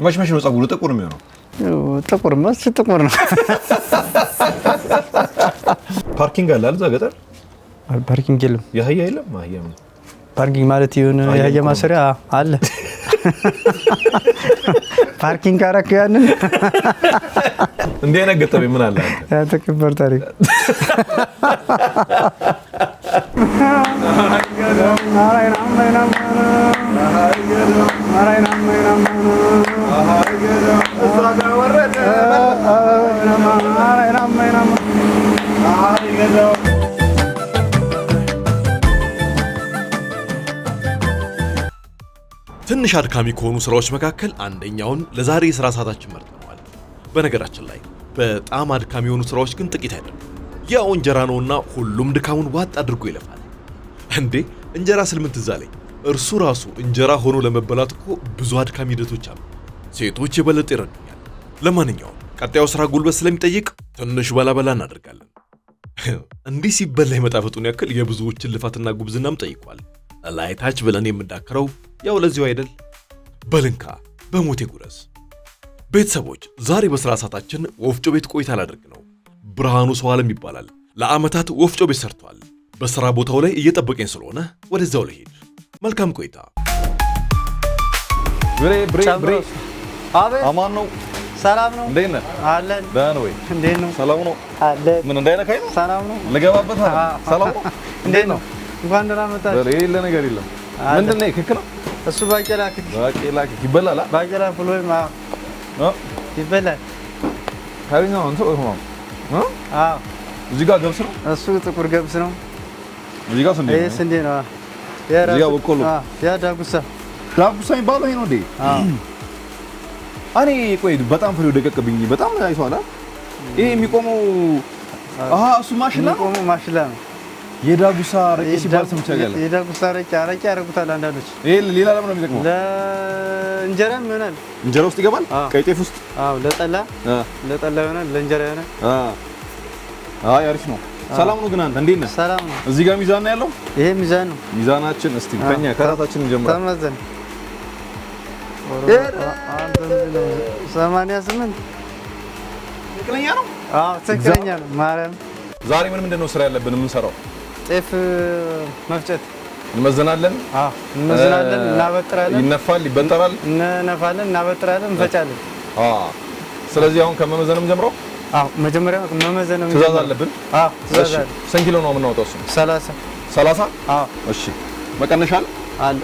مش ነው ጸጉሩ ጥቁር የሚሆነው ጥቁር ነው ጥቁር ነው ፓርኪንግ አለ አይደል ገጠር ፓርኪንግ የለም ያህያ የለም ማህያ ፓርኪንግ ማለት ይሁን ያህያ ማሰሪያ አለ ፓርኪንግ አረክ ያንን እንዴ ነገጠበኝ ምን አለ ያ ተከበር ታሪክ ትንሽ አድካሚ ከሆኑ ስራዎች መካከል አንደኛውን ለዛሬ የሥራ ሰዓታችን መርጠናል። በነገራችን ላይ በጣም አድካሚ የሆኑ ስራዎች ግን ጥቂት አይደሉም። ያው እንጀራ ነውና ሁሉም ድካሙን ዋጥ አድርጎ ይለፋል። እንዴ እንጀራ ስልምን ትዝ አለኝ። እርሱ ራሱ እንጀራ ሆኖ ለመበላት እኮ ብዙ አድካሚ ሂደቶች አሉ። ሴቶች የበለጠ ይረዱኛል። ለማንኛውም ቀጣዩ ስራ ጉልበት ስለሚጠይቅ ትንሽ በላበላ እናደርጋለን። እንዲህ ሲበላ የመጣፈጡን ያክል የብዙዎችን ልፋትና ጉብዝናም ጠይቋል። ላይታች ብለን የምንዳከረው ያው ለዚሁ አይደል? በልንካ በሞቴ ጉረስ። ቤተሰቦች ዛሬ በስራ ሰዓታችን ወፍጮ ቤት ቆይታ ላደርግ ነው። ብርሃኑ ሰው ዓለም ይባላል። ለአመታት ወፍጮ ቤት ሰርቷል። በስራ ቦታው ላይ እየጠበቀኝ ስለሆነ ወደዛው ልሄድ። መልካም ቆይታ። ብሬ አቤት አማን ነው ሰላም ነው እንዴት ነህ አለን ደህና ወይ እንዴት ነው ሰላም ነው አለን ምን እንዳይነካኝ ነው ሰላም ነው ልገባበት ሰላም ነው እንዴት ነው እንኳን ደህና መጣህ በሌለ ነገር የለም ምንድነው ክክ ነው እሱ ባቄላ ክክ ይበላል ባቄላ ፍሎይ ማ ይበላል ካሪኛው አንተ ነው አዎ እዚህ ጋር ገብስ ነው እሱ ጥቁር ገብስ ነው እዚህ ጋር ስንዴ ነው እዚህ ጋር በቆሎ ያ ዳጉሳ ይባላል ይሄ ነው እንዴ እኔ ቆይ በጣም ፍሬው ደቀቅብኝ በጣም አይቷላ ይሄ የሚቆመው እሱ ማሽላ ነው የዳጉሳ ረቄ ሲባል ሰምቻለሁ የዳጉሳ ረቄ ያረጉታል አንዳንዶች ይሄ ሌላ ለምን ነው የሚጠቅመው ለእንጀራም ይሆናል እንጀራ ውስጥ ይገባል ቀይ ጤፍ ውስጥ ለጠላ ይሆናል ለእንጀራ ይሆናል አሪፍ ነው ሰላም ነው ግን አንተ እንዴት ነህ ሰላም ነው እዚህ ጋር ሚዛን ነው ያለው ይሄ ሚዛን ነው ሚዛናችን እስቲ ከኛ ከራሳችን እንጀምር ተመዘን 88 ትክክለኛ ነው ትክክለኛ ነው ማርያም ዛሬ ምንድነው ስራ ያለብን የምንሰራው ጤፍ መፍጨት እንመዘናለን እናበጥራለን ይነፋል ይበጠራል እንነፋለን እናበጥራለን እንፈጫለን ስለዚህ አሁን ከመመዘንም ጀምሮ መጀመሪያ መመዘንም ትእዛዝ አለብን ትእዛዝ አለ ስንት ኪሎ ነው የምናወጣው እሱ 30 እሺ መቀነሻ አለ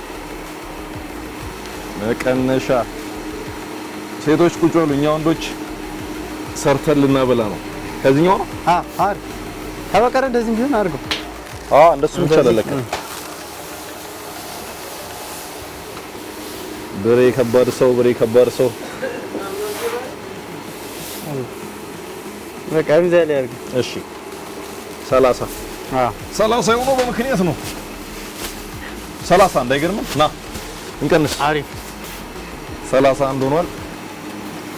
መቀነሻ ሴቶች ቁጭ በሉ እኛ ወንዶች ሰርተን ልናበላ ነው ከዚህኛው ነው አሪፍ ተበቀረ እንደዚህ ቢሆን አድርገው እንደሱ ይቻላል ለካ ብሬ ከባድ ሰው በቃ ሚዛን ያርግ እሺ 30 የሆነው በምክንያት ነው 30 እንዳይገርም ና እንቀንስ አሪፍ 31 ሆኗል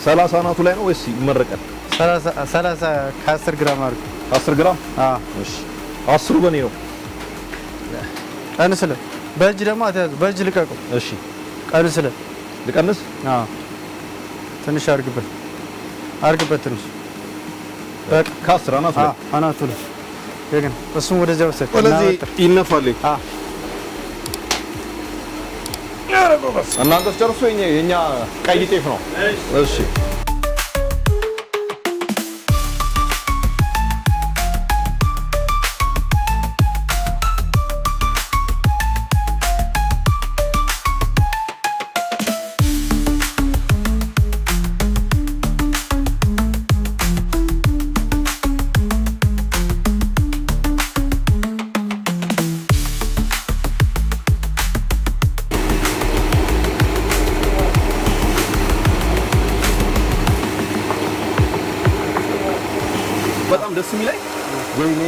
30 ናቱ ላይ ነው ወይስ ይመረቃል 30 ከ10 ግራም አድርግ 10 ግራም እሺ 10 በኔ ነው ቀንስለ በእጅ ደግሞ አትያዝ በእጅ ልቀቀው እሺ ቀንስለ ልቀንስ ትንሽ አርግበት ትንሽ በቃ ከ10 አናቱ ላይ ይገን እሱም ወደዚያ ወሰድ ወለዚህ ይነፋል እናንተ ጨርሶ የኛ ቀይ ጤፍ ነው እሺ በጣም ደስ የሚለኝ ወይኔ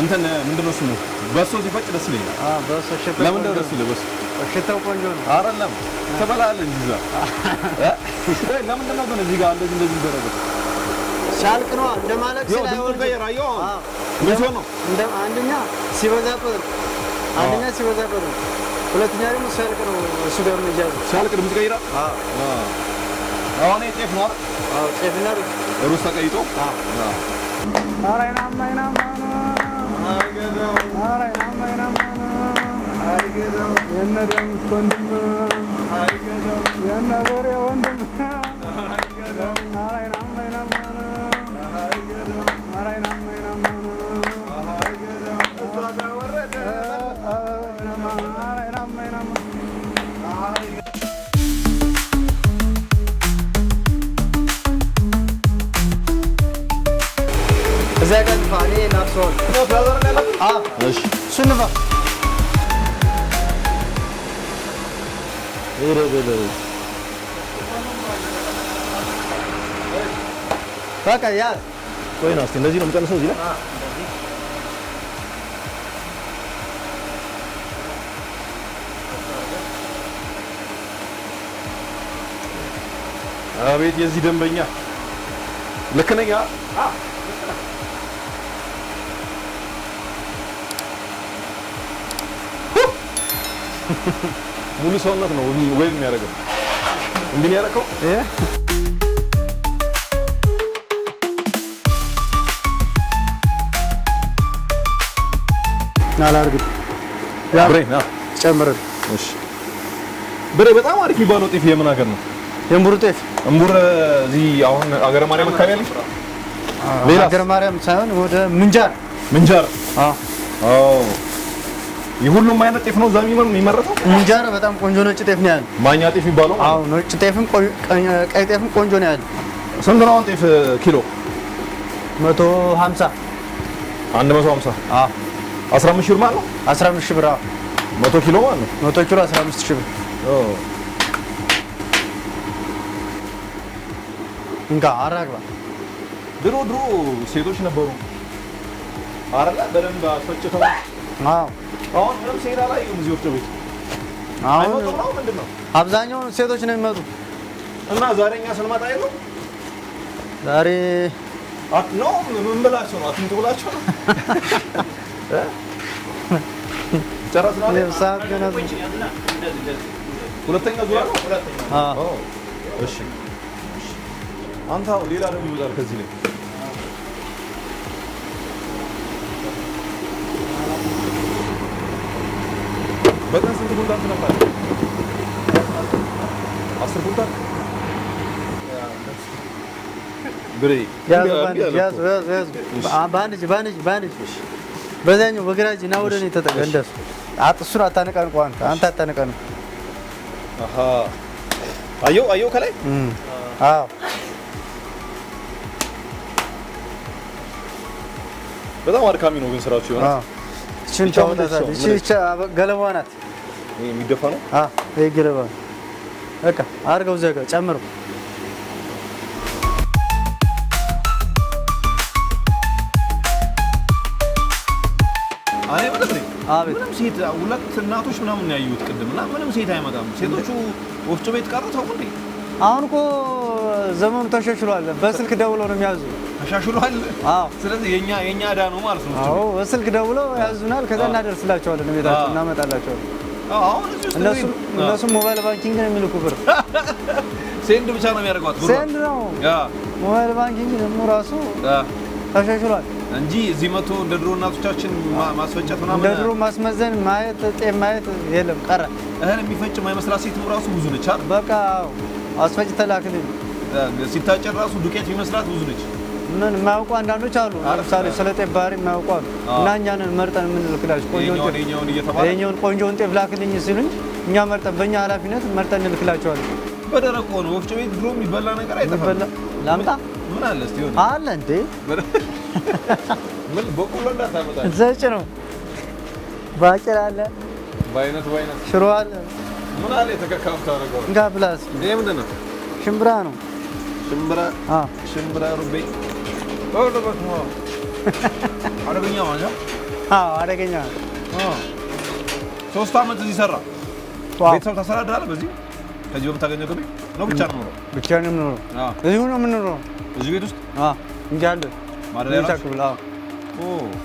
እንትን ምንድነው ስሙ በሶ ሲፈጭ ደስ ይለኛል በሶ ሸፈ ለምን ደስ ይለኝ በሶ ሽታው ቆንጆ ነው አይደለም ተበላልኝ እንጂ ለምንድን ነው ግን እዚህ ጋር እንደዚህ ይደረጋል ሻልቅ ነው እንደማለቅ ስለሆነ ገየራዮ ምን ነው አንደኛ ሲበዛ ቁጥር ሁለተኛ ደግሞ ሲያልቅ ነው እሱ ደግሞ የሚያዘው። ሲያልቅ ደግሞ ይቀይራል። አሁን ጤፍ ነው አይደል? አዎ ጤፍና ሩዝ ተቀይጦ እዛ ጋር ፋኔ ናፍሶን እሺ ስንፋ በቃ ያ ቆይ ነው እስኪ እንደዚህ ነው የምጨርሰው እዚህ ላይ አቤት የዚህ ደንበኛ ልክ ነኝ ሙሉ ሰውነት ነው ወይ የሚያደርገው እንዴ ነው ያደረገው አላርግም ያ ብሬና ጨምረን እሺ ብሬ በጣም አሪፍ የሚባለው ጤፍ የምን ሀገር ነው የእምቡር ጤፍ እምቡር እዚህ አሁን አገረ ማርያም አካባቢ ያለች ሌላ አገረ ማርያም ሳይሆን ወደ ምንጃር አዎ የሁሉም አይነት ጤፍ ነው እዛ የሚመረተው ምንጃር በጣም ቆንጆ ነጭ ጤፍ ነው ያለው ማኛ ጤፍ የሚባለው አዎ ነጭ ጤፍም ቀይ ጤፍም ቆንጆ ነው ያለው ስንት ነው አሁን ጤፍ ኪሎ 150 150 አዎ 15 ሺህ ብር ማለት ነው 15 ሺህ ብር 100 ኪሎ ማለት ነው 100 ኪሎ 15 ሺህ ብር እንካ አራግባ ድሮ ሴቶች ነበሩ አረላ በደንብ አስፈጭተው አዎ አሁን ምንም ሴራ ላይ እዚህ ወፍጮ ቤት አሁን ነው ምንድነው አብዛኛው ሴቶች ነው የሚመጡ እና ዛሬኛ ስንመጣ አይደል ዛሬ ነው ምን ብላችሁ ነው አትንቱ ብላችሁ ነው ጨረስና ሰዓት ገና ሁለተኛ ዙር ነው አዎ እሺ አንተ ሌላ ደግሞ ይወጣል ከዚህ ላይ በቀን ስንት ኩንታል ትነፋለህ? 10 ኩንታል ብሬ ያዝ ባንጅ በዛኛው በግራ እጅ ና ወደ እኔ ተጠጋ እንደሱ እሱን አታነቃንቀው አንተ አታነቃንቀው አሃ አየው ከላይ አዎ በጣም አድካሚ ነው ግን ስራችሁ ይሆናል እቺን ታወጣታለህ እቺ ገለባዋ ናት ይሄ የሚደፋ ነው ይሄ ገለባ በቃ አድርገው እዛ ጋር ጨምረው አይ ማለት ነው አቤት ምንም ሴት ሁለት እናቶች ምናምን ያዩት ቅድምና ምንም ሴት አይመጣም ሴቶቹ ወፍጮ ቤት ቀረው እንዴ አሁን እኮ ዘመኑ ተሻሽሏል በስልክ ደውለው ነው የሚያዙ ተሻሽሏል አዎ ስለዚህ የኛ ዕዳ ነው ማለት ነው አዎ በስልክ ደውለው ያዙናል ከዛ እናደርስላቸዋለን ቤታቸው እናመጣላቸዋለን አሁን እነሱ ሞባይል ባንኪንግ ነው የሚልኩ ብር ሴንድ ብቻ ነው የሚያደርጓት ብር ሴንድ ነው ሞባይል ባንኪንግ ደግሞ ራሱ ተሻሽሏል እንጂ እዚህ መቶ እንደ ድሮ እናቶቻችን ማስፈጨት ምናምን እንደ ድሮ ማስመዘን ማየት ጤፍ ማየት የለም ቀረ እህል የሚፈጭ ማይመስላት ሴት ራሱ ብዙ ነች አይደል በቃ አስፈጭተህ ላክልኝ ሲታጨድ ራሱ ዱቄት የሚመስላት ብዙ ነች ምን የማያውቁ አንዳንዶች አሉ ለምሳሌ ስለ ጤፍ ባህሪ የማያውቁ አሉ እና እኛንን መርጠን የምንልክላቸው ቆንጆውን ቆንጆውን ጤፍ ላክልኝ ሲሉኝ እኛ መርጠን በእኛ ኃላፊነት መርጠን እንልክላቸዋለን በደረቅ ሆኖ ወፍጮ ቤት ድሮ የሚበላ ነገር አይጠፋም ላምጣ ምን አለ እስቲ ሆነ አለ እንዴ ምን በቆሎ እንዳታመጣ ዘጭ ነው ባቄላ አለ ባይነት ሽሮ አለ ምን አለ የተከካው ታረጋው እንጋ ፕላስ ይሄ ምንድን ነው ሽምብራ ነው ሽምብራ ሩቤ ወለበት ነው አረገኛ ማለት አረገኛ 3 አመት እዚህ ሰራ ቤተሰብ ታሰራዳለህ በዚህ ከዚህ በምታገኘው ገቢ ነው ብቻ ነው እዚሁ ነው የምንኖረው እዚህ ቤት ውስጥ እንጂ አለ ማደሪያ ክፍል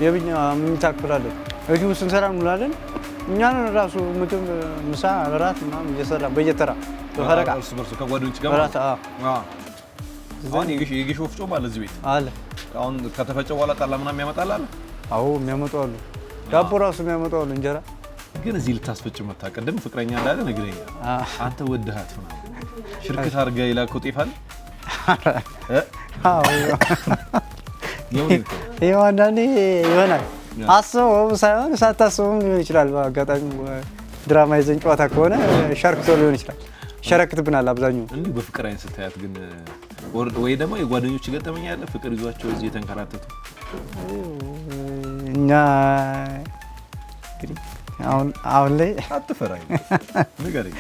የብኛ መኝታ ክፍል አለ እዚሁ ስንሰራ እንውላለን። እኛን ራሱ ምግብ ምሳ እራት ምናምን እየሰራን በየተራ በፈረቃ በርሱ ከጓደኞች ጋር እራት አሁን የጌሾ ወፍጮ ማለት እዚህ ቤት አለ። አሁን ከተፈጨ በኋላ ጠላ ምናምን ያመጣል አለ። አዎ የሚያመጡ አሉ። ዳቦ ራሱ የሚያመጡ አሉ። እንጀራ ግን እዚህ ልታስፈጭ መጣ። ቀደም ፍቅረኛ እንዳለ ነግረኛ አንተ ወደሃት ነው ሽርክት አድርጋ ይላከው ጤፍ አለ። አዎ ይኸው አንዳንዴ ይሆናል። አስበው ሳይሆን ሳታስበውም ሊሆን ይችላል። በአጋጣሚ ድራማ ይዘን ጨዋታ ከሆነ ሸርክቶ ሊሆን ይችላል። ሸረክትብናል አብዛኛው። እንዲሁ በፍቅር አይነት ስታያት ግን ወይ ደግሞ የጓደኞች ገጠመኝ ያለ ፍቅር ይዟቸው እዚህ የተንከራተቱ እኛ እንግዲህ አሁን ላይ አትፈራኝ ንገረኝ።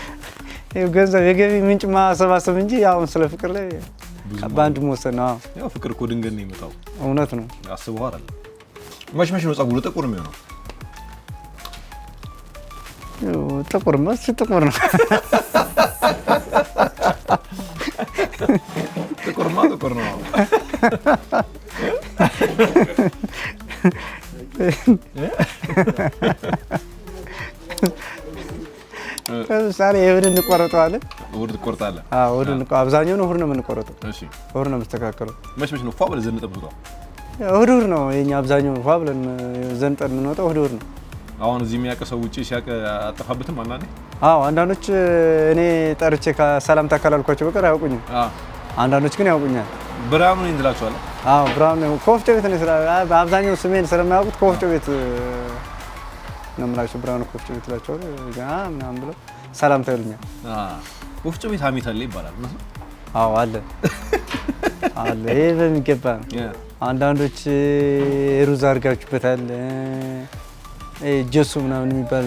ይኸው ገንዘብ የገቢ ምንጭ ማሰባሰብ እንጂ አሁን ስለ ፍቅር ላይ በአንድ መወሰን ነው። ያው ፍቅር እኮ ድንገት ነው የሚመጣው። እውነት ነው። አስበው አይደል? መች ነው ፀጉሩ ጥቁር የሚሆነው? ጥቁር መስ ጥቁር ነው። ጥቁር ነው። ለምሳሌ እሑድ እንቆረጠዋለን። እሑድ ትቆርጣለህ? አዎ እሑድ አብዛኛውን እሑድ ነው የምንቆረጠው። እሺ እሑድ ነው የምስተካከለው። መች ነው ፏ ብለህ ዘንጠህ የምትወጣው? እሑድ ነው የኛ አብዛኛው ፏ ብለን ዘንጠን የምንወጣው እሑድ ነው። አሁን እዚህ የሚያውቅ ሰው ውጪ ሲያውቅ አጠፋበትም አንዳንዴ? አዎ አንዳንዶች እኔ ጠርቼ ከሰላምታ ካላልኳቸው በቀር አያውቁኝም። አንዳንዶች ግን ያውቁኛል። ብርሃኑ ነኝ ትላቸዋለህ? አዎ ብርሃኑ ነው። ከወፍጮ ቤት ነው ስራ አብዛኛው ስሜን ስለማያውቁት ከወፍጮ ቤት ነው የምላቸው። ብርሃኑ ከወፍጮ ቤት እላቸዋለሁ ምናምን ብለው ሰላምታ ይሉኛል። ወፍጮ ቤት ሀሜት አለ ይባላል። አዎ አለ አለ። ይሄ በሚገባ ነው። አንዳንዶች ሩዝ አድርጋችሁበታል ጀሱ ምናምን የሚባል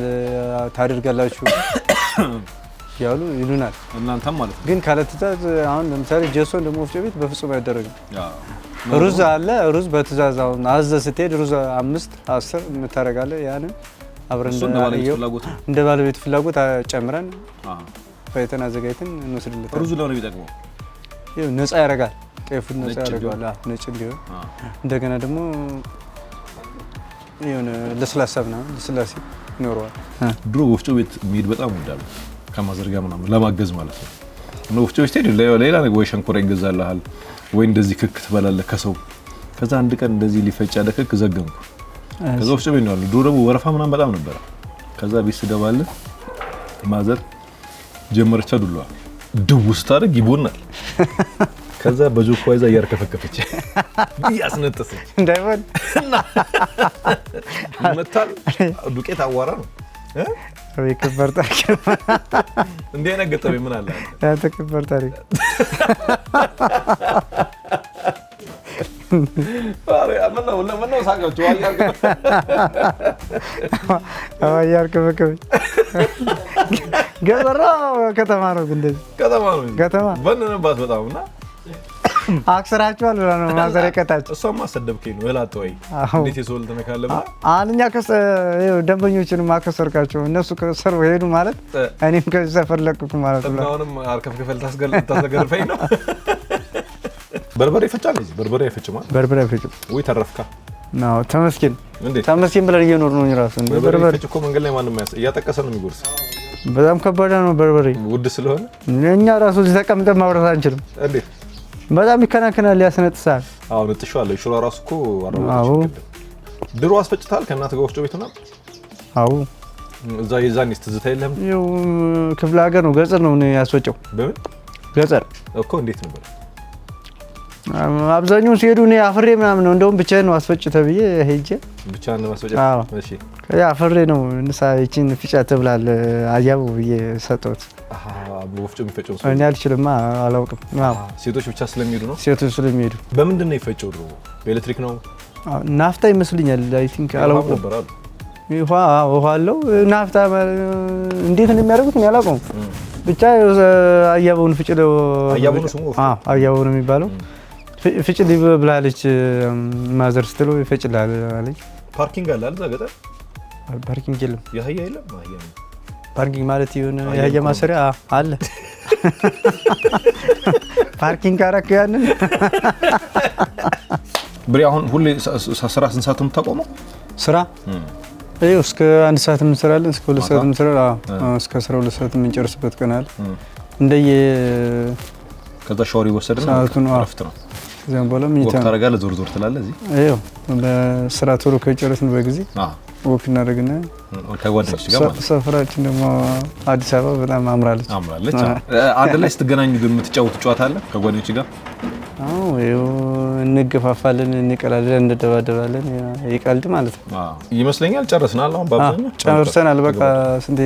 ታደርጋላችሁ ያሉ ይሉናል። እናንተም ማለት ነው። ግን ካለ ትዕዛዝ አሁን ለምሳሌ ጀሶ ደግሞ ወፍጮ ቤት በፍጹም አይደረግም። ሩዝ አለ። ሩዝ በትዕዛዝ አሁን አዘህ ስትሄድ ሩዝ 5 10 የምታደርጋለህ። ያንን አብረን እንደ ባለቤቱ ፍላጎት ጨምረን ፈይተን አዘጋጅተን እንወስድለታለን። ሩዙ ለምን ቢጠቅመው? ይኸው ነፃ ያደርጋል። ጤፉን ነፃ ያደርጋል። ነጭ እንዲሆን እንደገና ደግሞ የሆነ ለስላሳ ምናምን ለስላሴ ይኖረዋል። ድሮ ወፍጮ ቤት የሚሄድ በጣም ወዳለሁ ከማዘርጋ ምናምን ለማገዝ ማለት ነው። እና ወፍጮ ቤት ሄድ ሌላ ነገር ወይ ሸንኮራ ይገዛልሃል ወይ እንደዚህ ክክ ትበላለህ ከሰው። ከዛ አንድ ቀን እንደዚህ ሊፈጭ ያለ ክክ ዘገምኩ። ከዛ ወፍጮ ቤት ነው ያለው። ድሮ ደግሞ ወረፋ ምናምን በጣም ነበር። ከዛ ቤት ስገባለህ ማዘር ጀመረች ዱላዋ ድው ስታደርግ ይቦናል። ከዛ በጆኮ ይዛ እያርከፈከፈች ያስነጠሰች እንዳይሆን መታል ዱቄት አዋራ ነው ወይ ከበር ታሪክ እንዴ ነገጠው ምን አለ ያንተ ከበር ታሪክ አሬ አመና ሳቃቸው አያርከፈከፈች ገበራ ከተማ ነው። እንደዚህ ከተማ በነነባት በጣምና አክስራቸዋል ብላ ነው ማዘር የቀጣች። እሷማ ሰደብከኝ ነው እላት ወይ እንዴት የሶል ተነካለበ አልኛ ደንበኞችንም አከሰርካቸው። እነሱ ከሰሩ ሄዱ ማለት እኔም ከዚህ ሰፈር ለቅኩ ማለት ነው። አሁንም አርከፍከፈል ታስገርፈኝ ነው። በርበሬ ይፈጫል። እዚህ በርበሬ አይፈጭም። በርበሬ አይፈጭም ወይ ተረፍካ ነው። ተመስገን ብለን እየኖር ነው እራሱ እንደ በርበሬ እኮ መንገድ ላይ ማንም እያጠቀሰ ነው የሚጎርስ። በጣም ከባድ ነው በርበሬ ውድ ስለሆነ እኛ ራሱ እዚህ ተቀምጠን ማውራት አንችልም። እንዴት በጣም ይከናከናል፣ ያስነጥሳል። አዎ ነጥሻለሁ። ሽሮ ራሱ እኮ አራው ድሮ አስፈጭታል ከእናት ጋር ወፍጮ ቤት ነው። አዎ እዛ የዛኔ ትዝታ የለም። ይኸው ክፍለ ሀገር ነው ገጠር ነው ያስፈጨው። በምን ገጠር እኮ እንዴት ነበር? አብዛኛውን ሲሄዱ እኔ አፍሬ ምናምን ነው እንደውም ብቻዬን ነው አስፈጭ ተብዬ ሄጄ ብቻህን ነው ማስፈጭ? እሺ አፍሬ ነው ንሳ ይቺን ፍጫ ተብላል አያቡ ብዬ ሰጠሁት። ወፍጮ የሚፈጨው ሰው እኔ አልችልም አላውቅም። ሴቶች ብቻ ስለሚሄዱ ነው። ሴቶች ስለሚሄዱ በምንድን ነው የፈጨው? ድሮ በኤሌክትሪክ ነው ናፍታ ይመስልኛል። አይ ቲንክ አላውቅም ነበር አሉ። ውሃ አለው ናፍታ እንዴት እንደሚያደርጉት እኔ አላውቅም። ብቻ አያቡን ፍጭለው አያቡን ስሙ አያቡ ነው የሚባለው። ፍጭል ብላለች ማዘር ስትለው ይፈጭላል አለኝ። ፓርኪንግ አለ አይደል? ገጠር ፓርኪንግ የለም። ያህያ የለም። ያህያ ፓርኪንግ ማለት ይሁን ያህያ ማሰሪያ አለ። ፓርኪንግ አረክ ያንን ብሬ አሁን ሁሌ ስራ ስንት ሰዓት ነው የምታቆመው? ስራ ይኸው እስከ 1 ሰዓት እንሰራለን፣ እስከ 2 ሰዓት እንሰራለን። እስከ 12 ሰዓት የምንጨርስበት ቀን አለ። እንደየ ከዛ ሻወር ይወሰድና እረፍት ነው። ከዛም በኋላ ምኝታ ወቅት ታደርጋለህ፣ ዞር ዞር ትላለህ። እዚህ ይኸው በስራ ቶሎ ከጨረስን በጊዜ ወክ እናደርግና ከጓደኞች ጋር ማለት ሰፈራችን ደግሞ አዲስ አበባ በጣም አምራለች። አንድ ላይ ስትገናኙ ግን የምትጫወቱ ጨዋታ አለ ከጓደኞች ጋር? አዎ ይኸው እንገፋፋለን፣ እንቀላለን፣ እንደባደባለን። ይቀልድ ማለት ነው ይመስለኛል። ጨረስናል። አሁን በአብዛኛው ጨርሰናል። በቃ ስንቴ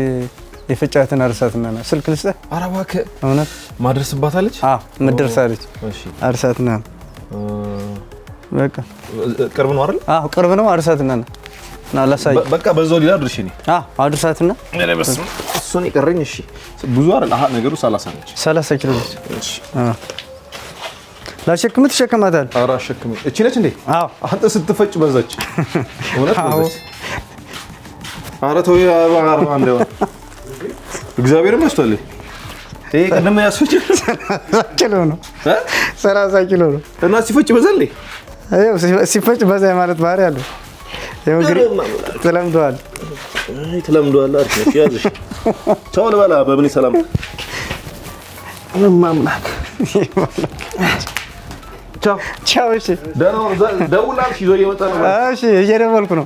የፈጫትን አርሳትና ስልክ ልስጥህ። ኧረ እባክህ እውነት ማድረስባታለች? አዎ ምድርሳለች። እሺ አርሳትና በቃ ቅርብ ነው አይደል? አዎ ቅርብ ነው። አርሳትና እና ላሳይ በቃ በዛው ሊላ ድርሽ እኔ አድርሳትና እሱን ይቀረኝ። እሺ ብዙ አይደል? አሃ ነገሩ 30 ነች። 30 ኪሎ ነች። እሺ ላሸክምት ተሸከማታል። ኧረ አሸክምት። እቺ ነች እንዴ? አዎ አንተ ስትፈጭ በዛች እውነት በዛች። ኧረ ተው አርባ እንደው እግዚአብሔር ይመስገን። ይሄ ቀደም ያስፈጭ 30 ኪሎ ነው። 30 ኪሎ ነው እና ሲፈጭ በዛል። አይው ሲፈጭ በዛ ማለት ባህሪ አለ። ይሄው እንግዲህ ተለምዷል። አይ ተለምዷል። አርሽ ያዝሽ ቻው ልበላ በምን ሰላም ማምላክ ቻው ቻው። እሺ ደውላለሽ ይዞ እየመጣ ነው። እሺ እየደወልኩ ነው።